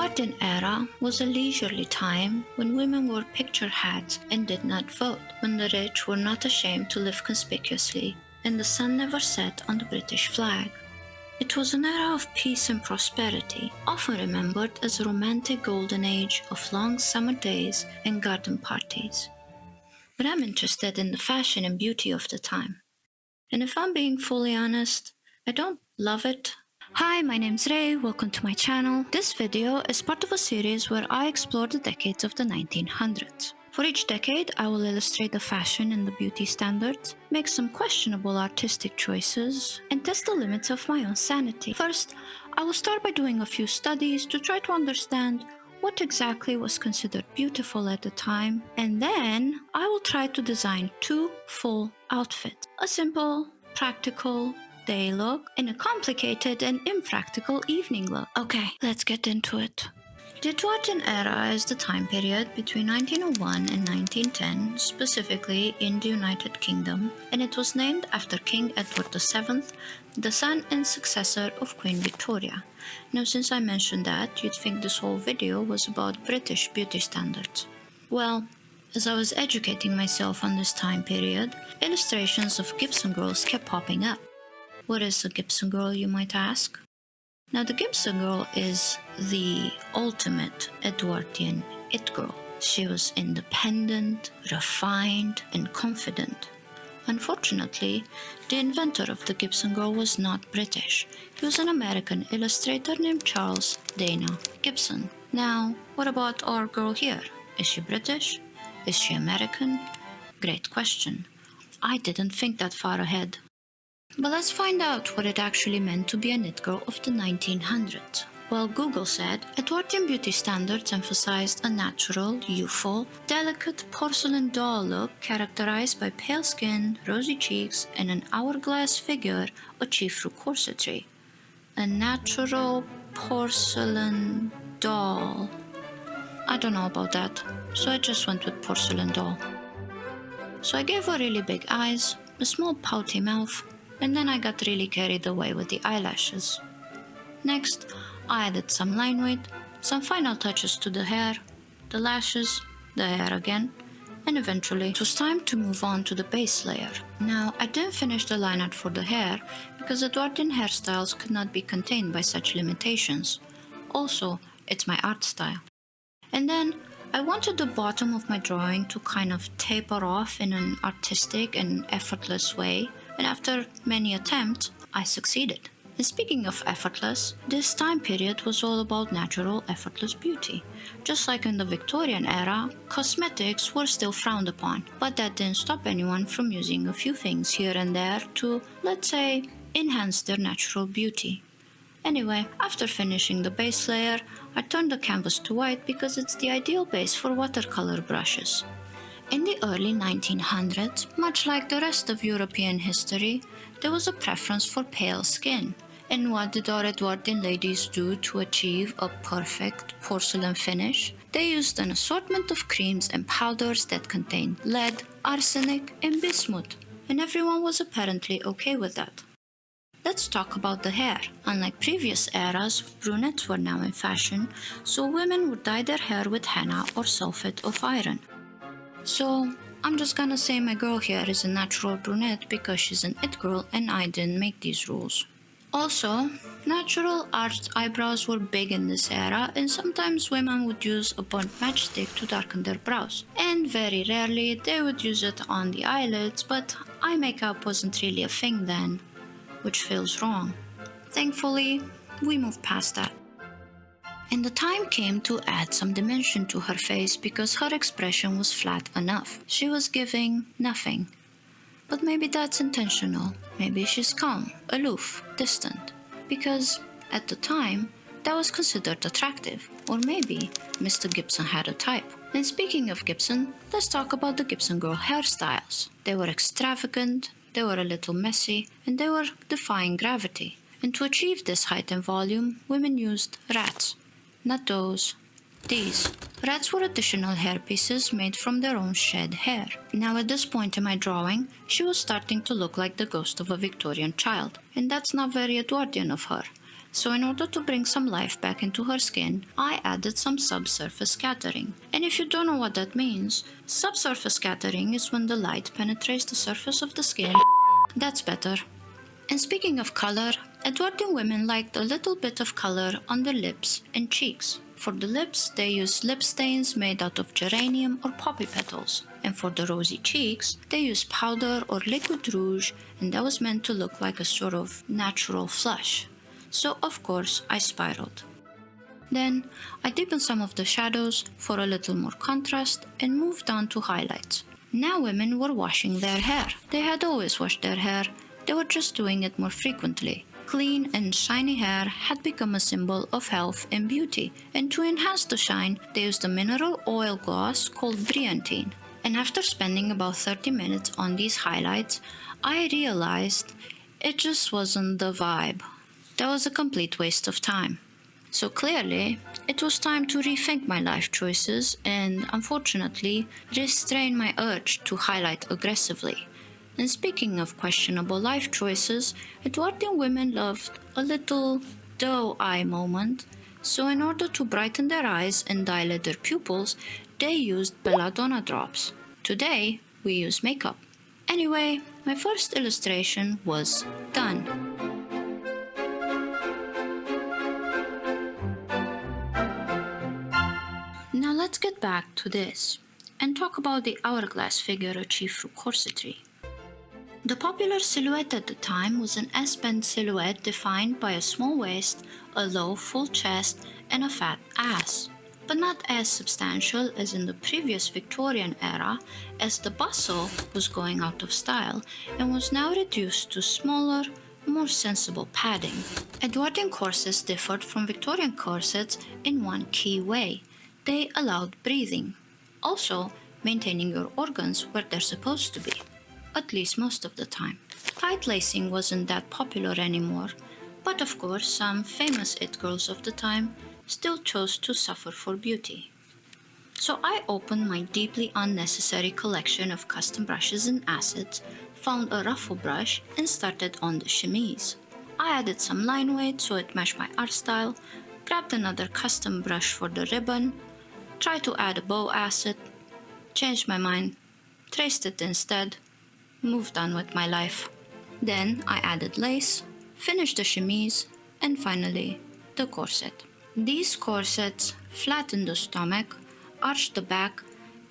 Edwardian Era was a leisurely time when women wore picture hats and did not vote, when the rich were not ashamed to live conspicuously, and the sun never set on the British flag. It was an era of peace and prosperity, often remembered as a romantic golden age of long summer days and garden parties. But I'm interested in the fashion and beauty of the time. And if I'm being fully honest, I don't love it. Hi, my name's Ray, welcome to my channel. This video is part of a series where I explore the decades of the 1900s. For each decade, I will illustrate the fashion and the beauty standards, make some questionable artistic choices, and test the limits of my own sanity. First, I will start by doing a few studies to try to understand what exactly was considered beautiful at the time, and then I will try to design two full outfits: a simple, practical day look and a complicated and impractical evening look. Okay, let's get into it. The Edwardian Era is the time period between 1901 and 1910, specifically in the United Kingdom, and it was named after King Edward VII, the son and successor of Queen Victoria. Now, since I mentioned that, you'd think this whole video was about British beauty standards. Well, as I was educating myself on this time period, illustrations of Gibson girls kept popping up. What is a Gibson girl, you might ask? Now, the Gibson girl is the ultimate Edwardian it girl. She was independent, refined, and confident. Unfortunately, the inventor of the Gibson girl was not British. He was an American illustrator named Charles Dana Gibson. Now, what about our girl here? Is she British? Is she American? Great question. I didn't think that far ahead. But let's find out what it actually meant to be a knit girl of the 1900s. Well, Google said Edwardian beauty standards emphasized a natural, youthful, delicate porcelain doll look characterized by pale skin, rosy cheeks, and an hourglass figure achieved through corsetry. A natural porcelain doll. I don't know about that, so I just went with porcelain doll. So I gave her really big eyes, a small pouty mouth, and then I got really carried away with the eyelashes. Next, I added some line weight, some final touches to the hair, the lashes, the hair again, and eventually it was time to move on to the base layer. Now, I didn't finish the line art for the hair because Edwardian hairstyles could not be contained by such limitations. Also, it's my art style. And then, I wanted the bottom of my drawing to kind of taper off in an artistic and effortless way, and after many attempts, I succeeded. And speaking of effortless, this time period was all about natural, effortless beauty. Just like in the Victorian era, cosmetics were still frowned upon, but that didn't stop anyone from using a few things here and there to, let's say, enhance their natural beauty. Anyway, after finishing the base layer, I turned the canvas to white because it's the ideal base for watercolor brushes. In the early 1900s, much like the rest of European history, there was a preference for pale skin. And what did our Edwardian ladies do to achieve a perfect porcelain finish? They used an assortment of creams and powders that contained lead, arsenic, and bismuth, and everyone was apparently okay with that. Let's talk about the hair. Unlike previous eras, brunettes were now in fashion, so women would dye their hair with henna or sulfate of iron. So, I'm just gonna say my girl here is a natural brunette because she's an it girl and I didn't make these rules. Also, natural arched eyebrows were big in this era, and sometimes women would use a burnt matchstick to darken their brows. And very rarely they would use it on the eyelids, but eye makeup wasn't really a thing then, which feels wrong. Thankfully, we moved past that. And the time came to add some dimension to her face because her expression was flat enough. She was giving nothing. But maybe that's intentional. Maybe she's calm, aloof, distant. Because, at the time, that was considered attractive. Or maybe Mr. Gibson had a type. And speaking of Gibson, let's talk about the Gibson girl hairstyles. They were extravagant, they were a little messy, and they were defying gravity. And to achieve this height and volume, women used rats. Not those. These. Rats were additional hairpieces made from their own shed hair. Now at this point in my drawing, she was starting to look like the ghost of a Victorian child. And that's not very Edwardian of her. So in order to bring some life back into her skin, I added some subsurface scattering. And if you don't know what that means, subsurface scattering is when the light penetrates the surface of the skin. That's better. And speaking of color, Edwardian women liked a little bit of color on their lips and cheeks. For the lips, they used lip stains made out of geranium or poppy petals. And for the rosy cheeks, they used powder or liquid rouge, and that was meant to look like a sort of natural flush. So of course, I spiraled. Then, I deepened some of the shadows for a little more contrast and moved on to highlights. Now women were washing their hair. They had always washed their hair, they were just doing it more frequently. Clean and shiny hair had become a symbol of health and beauty, and to enhance the shine, they used a mineral oil gloss called Brilliantine. And after spending about 30 minutes on these highlights, I realized it just wasn't the vibe. That was a complete waste of time. So clearly, it was time to rethink my life choices and, unfortunately, restrain my urge to highlight aggressively. And speaking of questionable life choices, Edwardian women loved a little doe eye moment, so in order to brighten their eyes and dilate their pupils, they used belladonna drops. Today, we use makeup. Anyway, my first illustration was done. Now let's get back to this and talk about the hourglass figure achieved through corsetry. The popular silhouette at the time was an S-bend silhouette defined by a small waist, a low full chest, and a fat ass, but not as substantial as in the previous Victorian era, as the bustle was going out of style and was now reduced to smaller, more sensible padding. Edwardian corsets differed from Victorian corsets in one key way. They allowed breathing, also maintaining your organs where they're supposed to be, at least most of the time. Tight lacing wasn't that popular anymore, but of course some famous it girls of the time still chose to suffer for beauty. So I opened my deeply unnecessary collection of custom brushes and assets, found a ruffle brush, and started on the chemise. I added some line weight so it matched my art style, grabbed another custom brush for the ribbon, tried to add a bow asset, changed my mind, traced it instead, moved on with my life. Then I added lace, finished the chemise, and finally the corset. These corsets flattened the stomach, arched the back,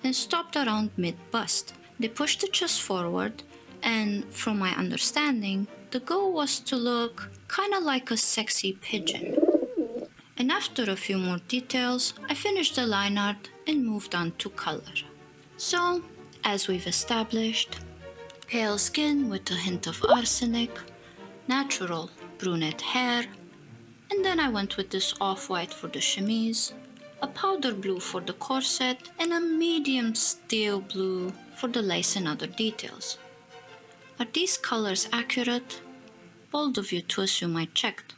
and stopped around mid-bust. They pushed the chest forward, and from my understanding, the goal was to look kinda like a sexy pigeon. And after a few more details, I finished the line art and moved on to color. So, as we've established, pale skin with a hint of arsenic, natural brunette hair, and then I went with this off-white for the chemise, a powder blue for the corset, and a medium steel blue for the lace and other details. Are these colors accurate? Bold of you to assume I checked.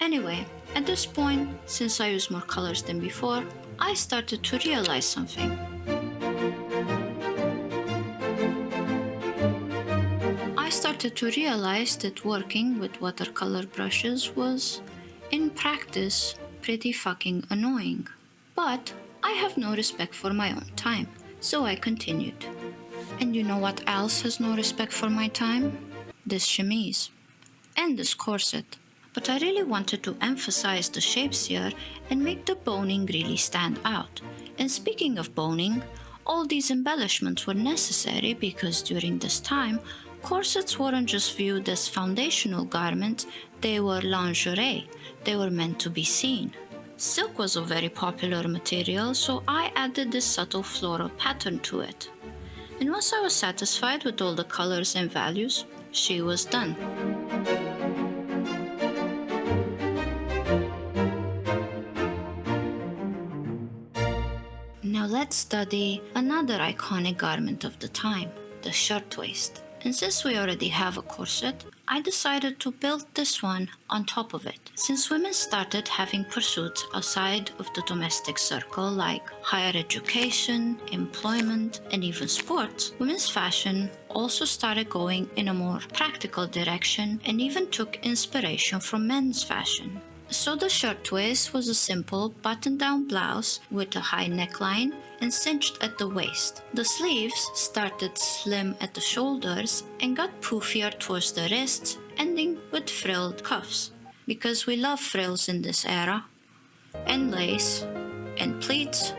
Anyway, at this point, since I use more colors than before, I started to realize something. I started to realize that working with watercolor brushes was, in practice, pretty fucking annoying. But I have no respect for my own time, so I continued. And you know what else has no respect for my time? This chemise. And this corset. But I really wanted to emphasize the shapes here and make the boning really stand out. And speaking of boning, all these embellishments were necessary because during this time, corsets weren't just viewed as foundational garments, they were lingerie. They were meant to be seen. Silk was a very popular material, so I added this subtle floral pattern to it. And once I was satisfied with all the colors and values, she was done. Now let's study another iconic garment of the time, the shirtwaist. And since we already have a corset, I decided to build this one on top of it. Since women started having pursuits outside of the domestic circle like higher education, employment, and even sports, women's fashion also started going in a more practical direction and even took inspiration from men's fashion. So the shirtwaist was a simple button-down blouse with a high neckline and cinched at the waist. The sleeves started slim at the shoulders and got poofier towards the wrists, ending with frilled cuffs. Because we love frills in this era, and lace, and pleats,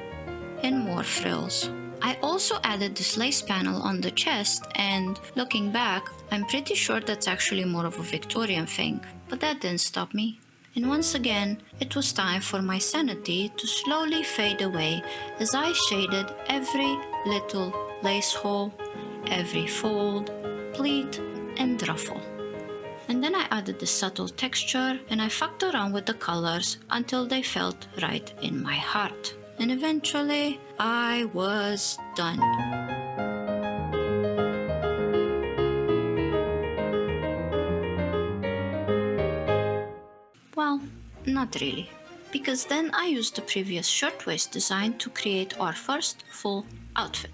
and more frills. I also added this lace panel on the chest, and looking back, I'm pretty sure that's actually more of a Victorian thing, but that didn't stop me. And once again, it was time for my sanity to slowly fade away as I shaded every little lace hole, every fold, pleat, and ruffle. And then I added the subtle texture and I fucked around with the colors until they felt right in my heart. And eventually, I was done. Well, not really, because then I used the previous shirtwaist design to create our first full outfit.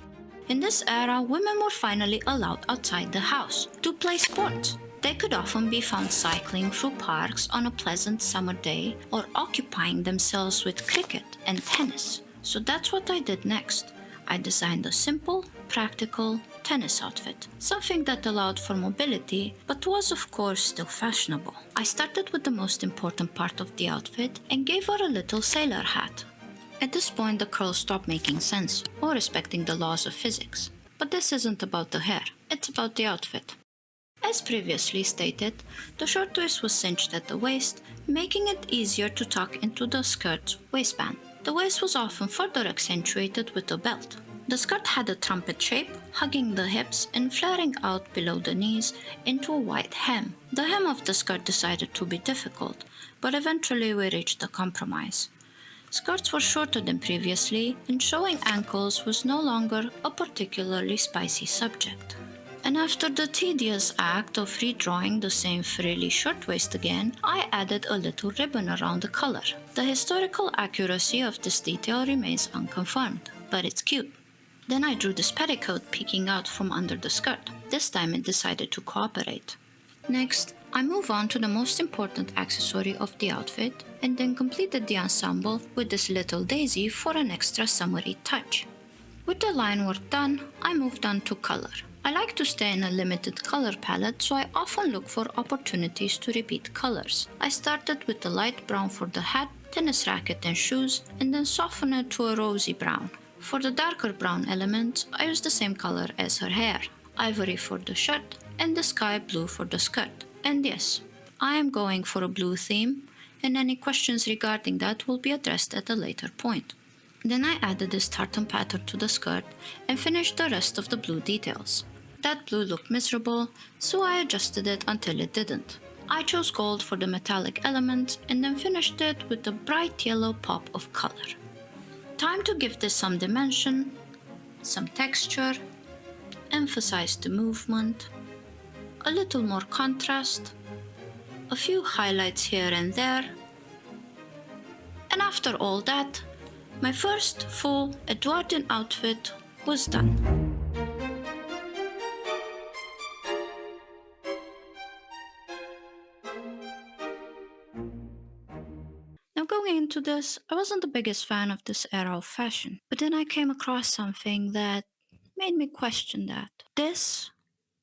In this era, women were finally allowed outside the house to play sports. They could often be found cycling through parks on a pleasant summer day or occupying themselves with cricket and tennis. So that's what I did next. I designed a simple, practical tennis outfit, something that allowed for mobility but was of course still fashionable. I started with the most important part of the outfit and gave her a little sailor hat. At this point the curls stopped making sense or respecting the laws of physics. But this isn't about the hair, it's about the outfit. As previously stated, the shirtwaist was cinched at the waist, making it easier to tuck into the skirt's waistband. The waist was often further accentuated with a belt. The skirt had a trumpet shape, hugging the hips and flaring out below the knees into a wide hem. The hem of the skirt decided to be difficult, but eventually we reached a compromise. Skirts were shorter than previously, and showing ankles was no longer a particularly spicy subject. And after the tedious act of redrawing the same frilly shirtwaist again, I added a little ribbon around the collar. The historical accuracy of this detail remains unconfirmed, but it's cute. Then I drew this petticoat peeking out from under the skirt. This time it decided to cooperate. Next, I move on to the most important accessory of the outfit, and then completed the ensemble with this little daisy for an extra summery touch. With the line work done, I moved on to color. I like to stay in a limited color palette, so I often look for opportunities to repeat colors. I started with the light brown for the hat, tennis racket and shoes, and then softened it to a rosy brown. For the darker brown elements, I used the same color as her hair, ivory for the shirt, and the sky blue for the skirt. And yes, I am going for a blue theme, and any questions regarding that will be addressed at a later point. Then I added this tartan pattern to the skirt and finished the rest of the blue details. That blue looked miserable, so I adjusted it until it didn't. I chose gold for the metallic element and then finished it with a bright yellow pop of color. Time to give this some dimension, some texture, emphasize the movement, a little more contrast, a few highlights here and there, and after all that, my first full Edwardian outfit was done. Now going into this, I wasn't the biggest fan of this era of fashion, but then I came across something that made me question that. This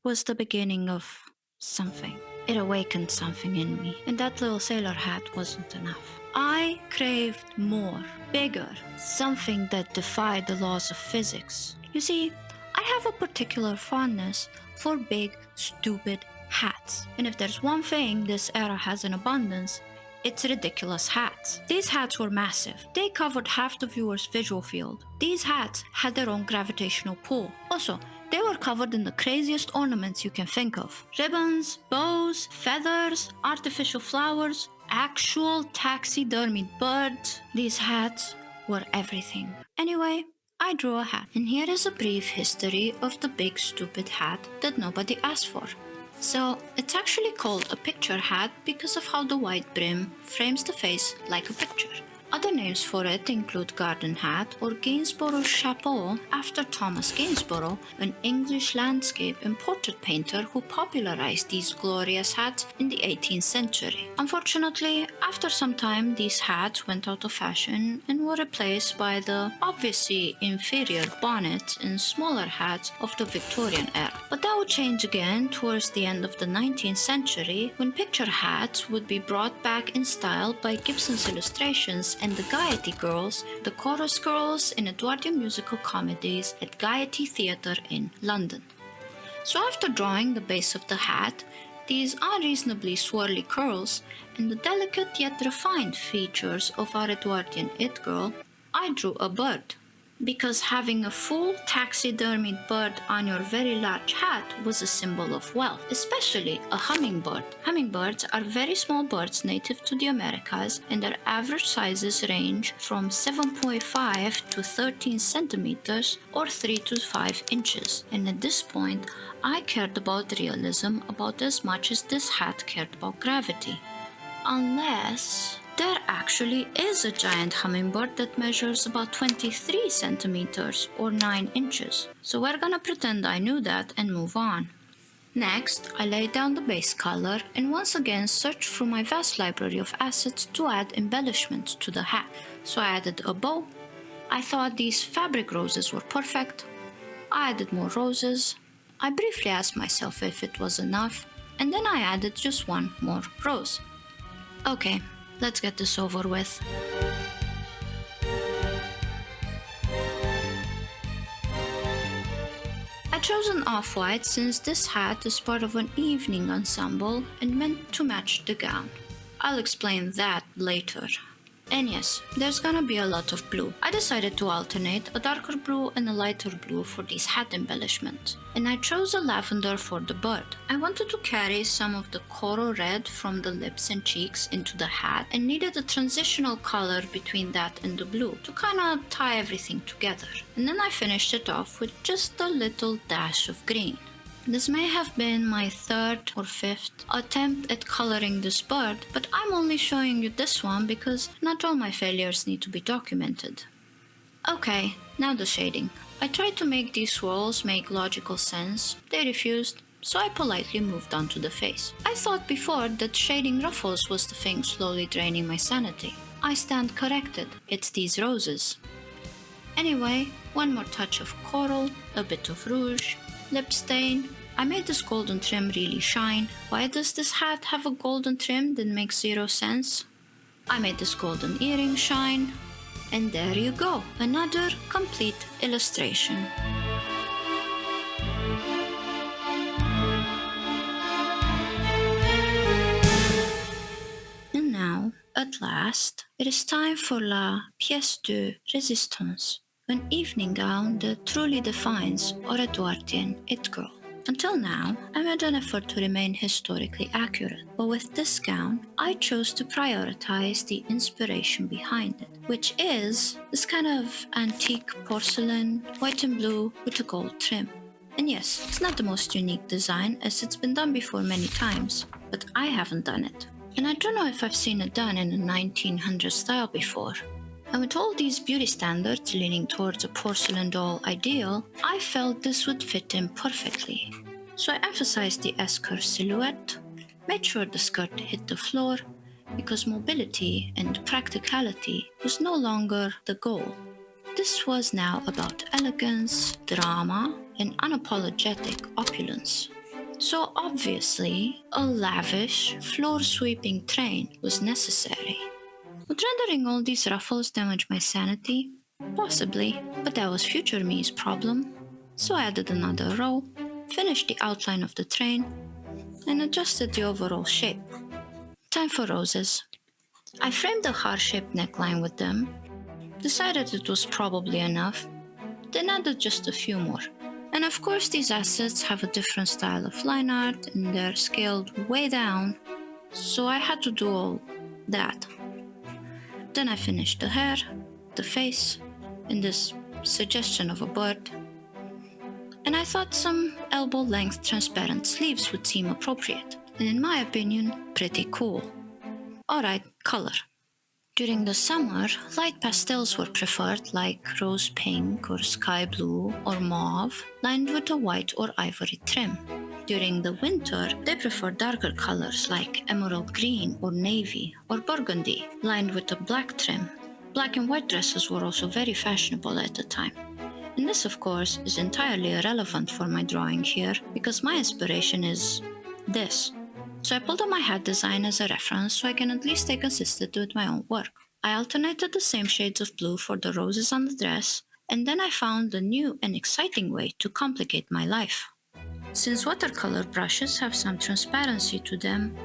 was the beginning of something. It awakened something in me, and that little sailor hat wasn't enough. I craved more, bigger, something that defied the laws of physics. You see, I have a particular fondness for big, stupid hats. And if there's one thing this era has in abundance, it's ridiculous hats. These hats were massive. They covered half the viewer's visual field. These hats had their own gravitational pull. Also, they were covered in the craziest ornaments you can think of. Ribbons, bows, feathers, artificial flowers, actual taxidermied birds. These hats were everything. Anyway, I drew a hat. And here is a brief history of the big stupid hat that nobody asked for. So, it's actually called a picture hat because of how the wide brim frames the face like a picture. Other names for it include garden hat or Gainsborough chapeau, after Thomas Gainsborough, an English landscape and portrait painter who popularized these glorious hats in the 18th century. Unfortunately, after some time, these hats went out of fashion and were replaced by the obviously inferior bonnets and smaller hats of the Victorian era. But that would change again towards the end of the 19th century, when picture hats would be brought back in style by Gibson's illustrations and the Gaiety Girls, the chorus girls in Edwardian musical comedies at Gaiety Theatre in London. So after drawing the base of the hat, these unreasonably swirly curls, and the delicate yet refined features of our Edwardian It Girl, I drew a bird. Because having a full taxidermied bird on your very large hat was a symbol of wealth, especially a hummingbird. Hummingbirds are very small birds native to the Americas, and their average sizes range from 7.5 to 13 centimeters or 3 to 5 inches. And at this point, I cared about realism about as much as this hat cared about gravity. Unless there actually is a giant hummingbird that measures about 23 centimeters or 9 inches. So we're gonna pretend I knew that and move on. Next, I laid down the base color and once again searched through my vast library of assets to add embellishments to the hat. So I added a bow. I thought these fabric roses were perfect. I added more roses. I briefly asked myself if it was enough, and then I added just one more rose. Okay, let's get this over with. I chose an off-white since this hat is part of an evening ensemble and meant to match the gown. I'll explain that later. And yes, there's gonna be a lot of blue. I decided to alternate a darker blue and a lighter blue for these hat embellishments. And I chose a lavender for the bird. I wanted to carry some of the coral red from the lips and cheeks into the hat and needed a transitional color between that and the blue to kinda tie everything together. And then I finished it off with just a little dash of green. This may have been my third or fifth attempt at coloring this bird, but I'm only showing you this one because not all my failures need to be documented. Okay, now the shading. I tried to make these swirls make logical sense. They refused, so I politely moved on to the face. I thought before that shading ruffles was the thing slowly draining my sanity. I stand corrected, it's these roses. Anyway, one more touch of coral, a bit of rouge, lip stain. I made this golden trim really shine. Why does this hat have a golden trim that makes zero sense? I made this golden earring shine. And there you go, another complete illustration. And now, at last, it is time for la pièce de résistance, an evening gown that truly defines our Edwardian It Girl. Until now, I made an effort to remain historically accurate, but with this gown, I chose to prioritize the inspiration behind it, which is this kind of antique porcelain, white and blue with a gold trim. And yes, it's not the most unique design as it's been done before many times, but I haven't done it. And I don't know if I've seen it done in a 1900s style before. And with all these beauty standards leaning towards a porcelain doll ideal, I felt this would fit in perfectly. So I emphasized the S-curve silhouette, made sure the skirt hit the floor, because mobility and practicality was no longer the goal. This was now about elegance, drama, and unapologetic opulence. So obviously, a lavish, floor-sweeping train was necessary. Would rendering all these ruffles damage my sanity? Possibly, but that was future me's problem. So I added another row, finished the outline of the train, and adjusted the overall shape. Time for roses. I framed a heart-shaped neckline with them, decided it was probably enough, then added just a few more. And of course these assets have a different style of line art and they're scaled way down, so I had to do all that. Then I finished the hair, the face, and this suggestion of a bird. And I thought some elbow-length transparent sleeves would seem appropriate, and in my opinion, pretty cool. Alright, color. During the summer, light pastels were preferred like rose pink or sky blue or mauve, lined with a white or ivory trim. During the winter, they preferred darker colors like emerald green or navy or burgundy, lined with a black trim. Black and white dresses were also very fashionable at the time. And this, of course, is entirely irrelevant for my drawing here because my inspiration is this. So I pulled out my hat design as a reference so I can at least stay consistent with my own work. I alternated the same shades of blue for the roses on the dress, and then I found a new and exciting way to complicate my life. Since watercolor brushes have some transparency to them,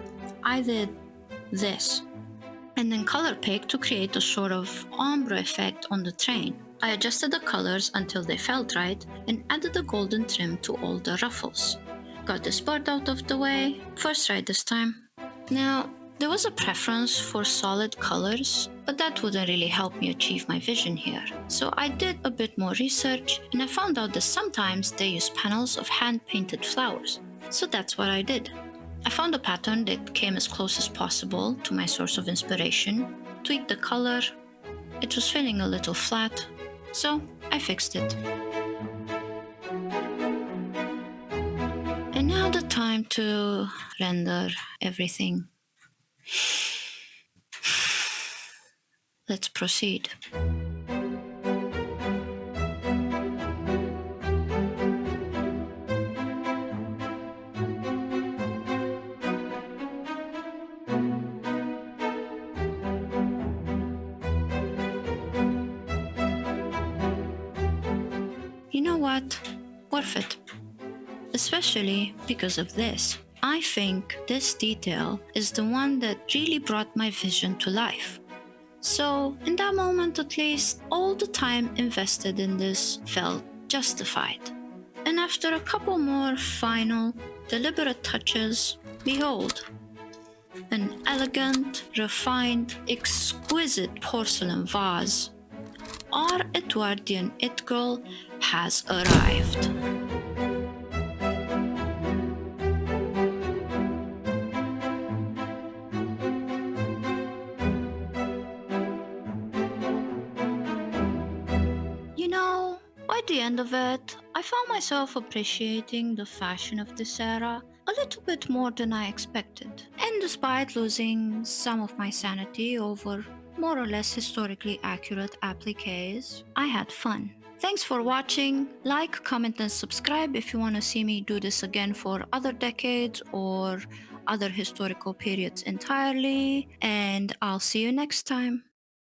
I did this, and then color picked to create a sort of ombre effect on the train. I adjusted the colors until they felt right and added a golden trim to all the ruffles. Got this bird out of the way, first try this time. Now, there was a preference for solid colors, but that wouldn't really help me achieve my vision here. So I did a bit more research and I found out that sometimes they use panels of hand-painted flowers. So that's what I did. I found a pattern that came as close as possible to my source of inspiration, tweaked the color. It was feeling a little flat, so I fixed it. And now the time to render everything. Let's proceed. You know what? Worth it. Especially because of this. I think this detail is the one that really brought my vision to life. So, in that moment at least, all the time invested in this felt justified. And after a couple more final, deliberate touches, behold, an elegant, refined, exquisite porcelain vase. Our Edwardian It Girl has arrived. By the end of it, I found myself appreciating the fashion of this era a little bit more than I expected. And despite losing some of my sanity over more or less historically accurate appliques, I had fun. Thanks for watching. Like, comment, and subscribe if you want to see me do this again for other decades or other historical periods entirely. And I'll see you next time.